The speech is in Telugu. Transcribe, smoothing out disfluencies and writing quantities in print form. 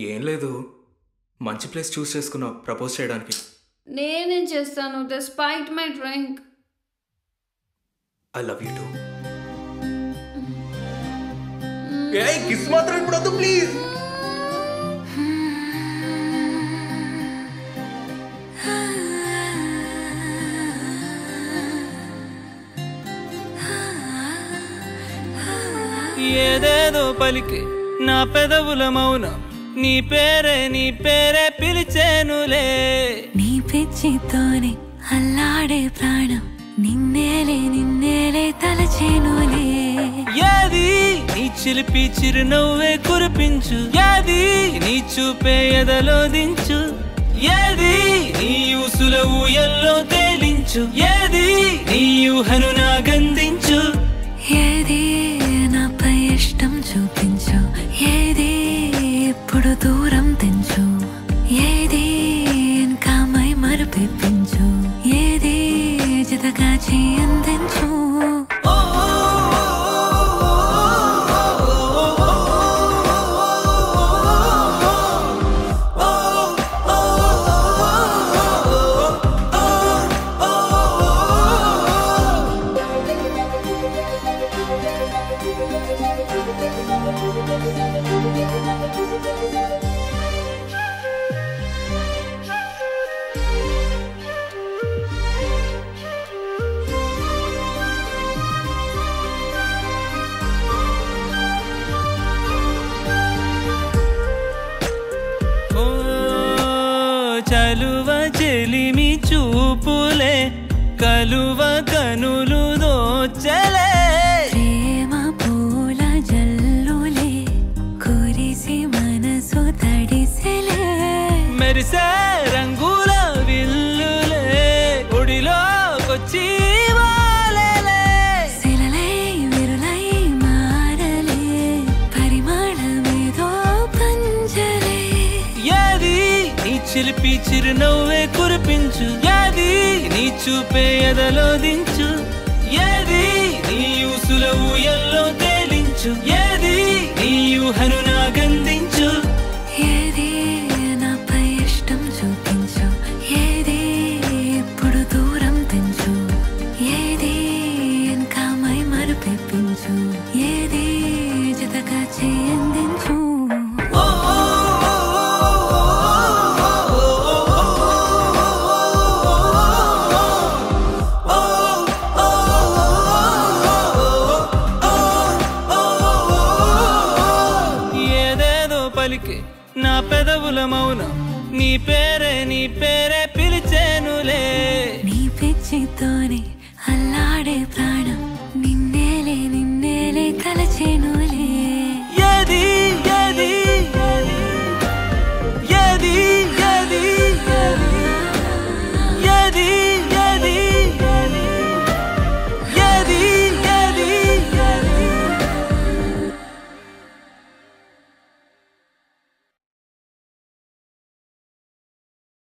ఏం లేదు, మంచి ప్లేస్ చూస్ చేసుకున్నా ప్రపోజ్ చేయడానికి. నేనేం చేస్తాను despite my drink. I love you too. ఏయ్ కిస్ మాత్రం ఇప్పుడు వద్దు ప్లీజ్. ఏదేదో పలికి నా పెదవుల మౌనం నీ పేరే పిలిచేనులే. నీ పిచ్చితోనే అల్లాడే ప్రాణం నిన్నేలే తలచేనులే. ఏది నీ చిలిపి చిరునవ్వే కురిపించు, ఏది నీ చూపే ఎదలో దించు, ఏది నీ ఊసుల ఊయల్లో తేలించు, ఏది నీ ఊహను నాగందించు, ఏది నాపై ఇష్టం చూపించు, ఏది ఇప్పుడు దూరం తెంచు, ఏది ఇంకా మై మరుపించు, ఏది జతగా చేయందించు. చలువ చెలిమి చూపులే కలువ కనులు దోచలే. ప్రేమ పూల జల్లులే కురిసి మనసు తడిసెలే. మెరిసే రంగుల విల్లులే ఒడిలోకొచ్చి వాలెలే. శిలలై విరులై మారలే పరిమాణమేదో పంజలే. ఏది నీ చిలిపి చిరునవ్వే కురిపించు, ఏది నీ చూపే ఎదలో దించు, ఏది నీ ఊసుల ఊయల్లో తేలించు, ఏది నీ ఊహను నాగందించు, ఏది నాపై ఇష్టం చూపించు, ఏది ఇప్పుడు దూరం తెంచు, ఏది ఇంకా మై మరుపించు, ఏది జతగా చేయందించు. నా పెదవుల మౌనం నీ పేరే పిలిచేనులే. నీ పిచ్చితోనే